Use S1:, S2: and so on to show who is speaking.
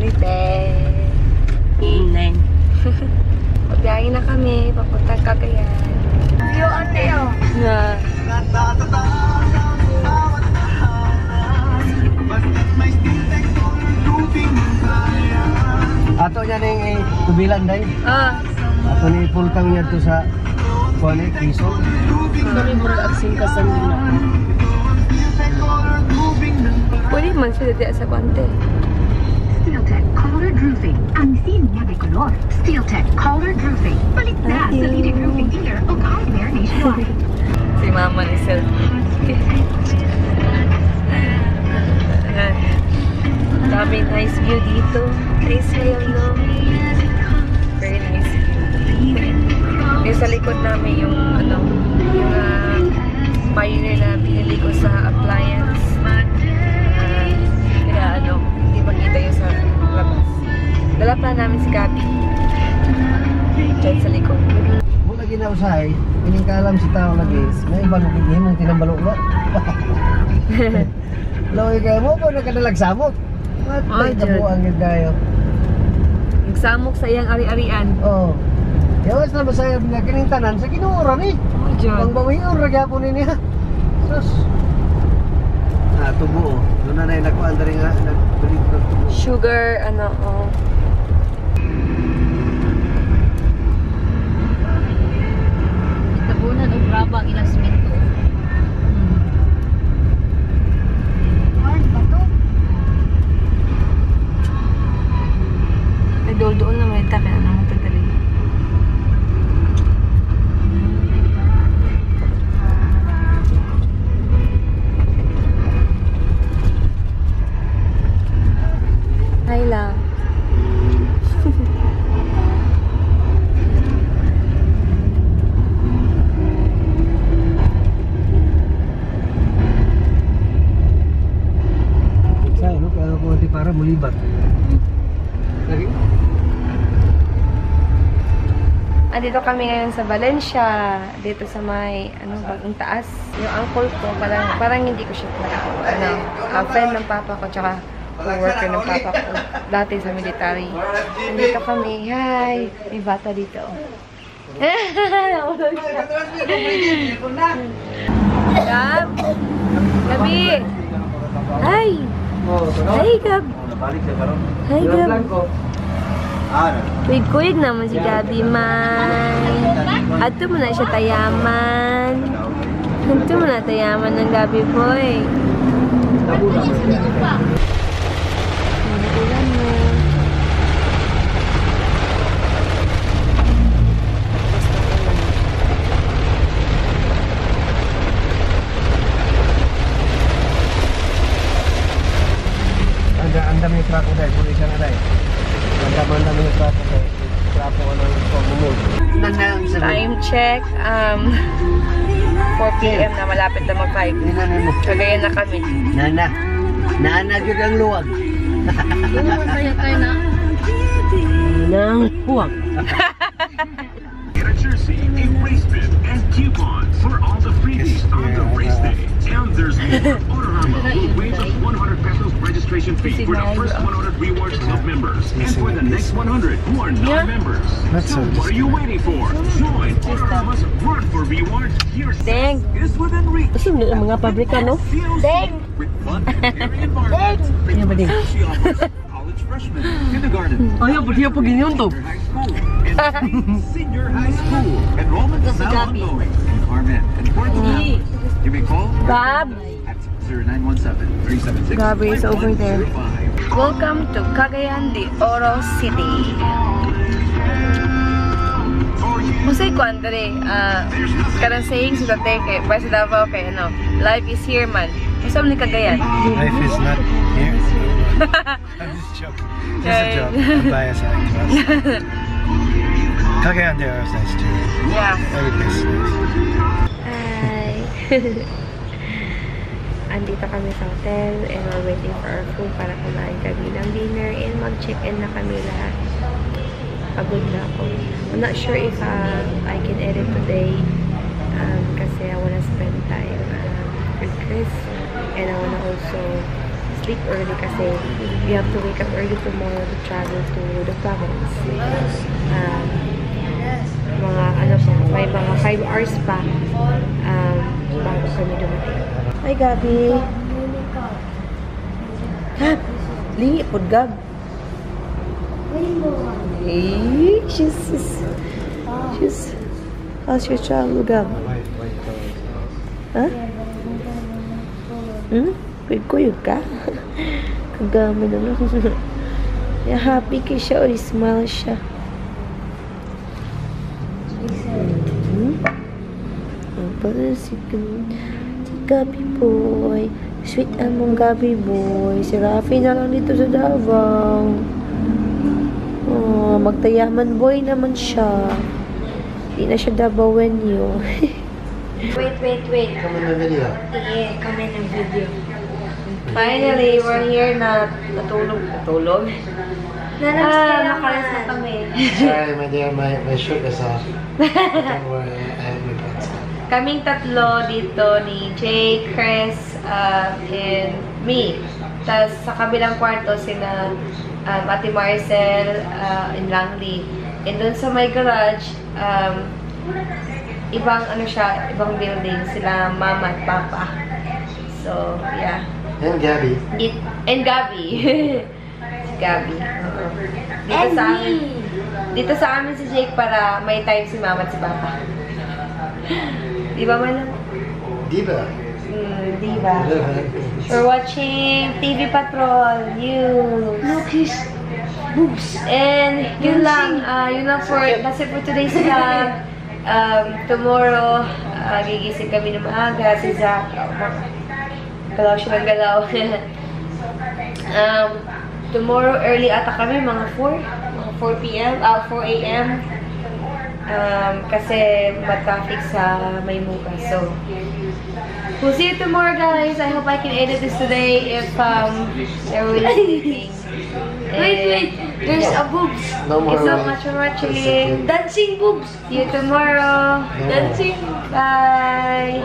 S1: Marites.
S2: Neng.
S1: Pagbiyahin na kami, papuntang Cagayan. View ate oh. Na.
S3: Ato niya ning tubilan day. Ato ni pultang niya to sa kuan Quezon.
S2: Kami murag aksing kasan nila.
S1: Pwede man siya dito sa Guante.
S4: Steeltech Colored Roofing. Ang sinya de color. Steeltech Colored Roofing. Balik na sa leading roofing dealer o hardware nationwide.
S1: Si Mama ni Sel. Daming nice view dito. Nice view, no? Very nice view. Yung sa likod namin yung ano, yung pioneer na binili ko sa appliance. Kaya ano, hindi makita yung sa labas. Dala pa namin si Gabi. Diyan sa likod.
S3: Mula ginausahay, ining kalam si tao lagi, may ibang bigyan mong tinambalok. Loy kayo mo po nakadalag samok. Matay tabuan yung kayo.
S1: Nagsamok sa iyang ari-arian.
S3: Oo. Yawas na masaya nga kining tanan sa ginuura ni. Pang bawior ra gyapon ni niya. Sus. Tubo. Doon na yung nakuha na rin nga. Nagbalik ng tubo.
S1: Sugar, ano, oh.
S2: Tabunan o graba ang ilang simento.
S1: Ay, doon na may taka na matadali. Hi lang.
S3: Saya no kaya ko di para mulibat. Lagi.
S1: Dito kami ngayon sa Valencia. Dito sa may, ano, bagong taas. Yung uncle ko, parang hindi ko siya friend ng papa ko, tsaka co-worker ng papa ko. Dati sa military. Nandito kami. Hi! May bata dito. Gab! Gabi! Hi! Hi, Gab! Hi, Gab! Kuig-kuig naman si Gabi man. Ato mo na siya tayaman. Ato mo na tayaman ng Gabi boy. Ulan mo.
S3: Ang dami yung truck ko dahil. Puli siya na dahil. Ang dami yung truck ko dahil. Truck ko ano yung pag-mumul.
S1: Time check. 4 PM na, malapit na mag-5. Kagaya na kami.
S3: Naanag yun ang luwag.
S2: Masaya tayo na.
S1: Nang huwag.
S5: Get a jersey, a race bib, and coupon for all the freebies on the race day. And there's more. Autorama will waive the 100 pesos registration fee for the first 100 Rewards Club members and for the next 100 who are non-members. So what are you waiting for? Join Autorama's Run for Rewards. Your
S1: Deng!
S5: is within reach.
S1: Kasi mga pabrika, no? Deng!
S5: With fun and airy environments.
S1: Yan ba, Deng?
S5: She offers college freshmen, kindergarten,
S3: Ayaw, pati yung pag-inyon to.
S5: high school, and senior high school. Enrollment is now ongoing. Carmen, important to know. You may call
S1: Gab!
S5: at 0917-376-5105.
S1: Gabi is over there. Welcome to Cagayan de Oro City. Musay ko, Andre. Karang saying sa tate, kay pa sa Davao, kay ano, life is here, man. Masam ni Cagayan.
S6: Life is not here. I'm just joking. Just a joke. I'm biased to us. Cagayan de Oro is nice too.
S1: Yeah.
S6: Every place is nice.
S1: Hi! Andito kami sa hotel and we're waiting for our food para kumain kami ng dinner and mag-check-in na kami lahat. Pagod na ako. I'm not sure if I can edit today kasi I wanna spend time with Chris and I wanna also sleep early kasi we have to wake up early tomorrow to travel to the province. Mga ano po, may mga 5 hours pa bago kami dumating. Hi, Gabi! Gab! Lingi po, Gab! Hey, how's your travel, Gab? Ha? Kuyog ka? Kagami na lang. Happy kay siya or smile siya. Parang si Gabi boy. Sweet among Gabi boy. Si Rafi na lang dito sa Davao. Oh, magtayaman boy naman siya. Hindi na siya Davaoan yun. Wait.
S6: Come in the video.
S1: Yeah, come in the video. Finally, we're here na natulog. Nakalas na kami.
S6: Sorry, my dear, my shirt is off. Don't worry, I have my pants on.
S1: Kaming tatlo dito ni Jay, Chris, and me. Tapos sa kabilang kwarto sina Ate Marcel and Langley. And dun sa my garage, ibang ibang building sila mama at papa. So, yeah.
S6: And Gabby.
S1: And Gabi. Si Gabi. Dito sa amin si Jake para may time si mama at si papa. Di ba man lang?
S6: Diva.
S1: Diba? We're watching TV Patrol. Lucas. Boobs. And yun lang that's it for today's vlog. Tomorrow, gigising kami ng maaga. Si Zach, galaw siya ng galaw. Tomorrow, early ata kami, mga 4 p.m. 4 a.m. Kasi mag-traffic sa Maymuga. So, we'll see you tomorrow, guys. I hope I can edit this today if there will be sleeping. Wait. There's a boobs.
S6: No more.
S1: Thank you so much for watching. Dancing boobs. See you tomorrow. Dancing. Bye.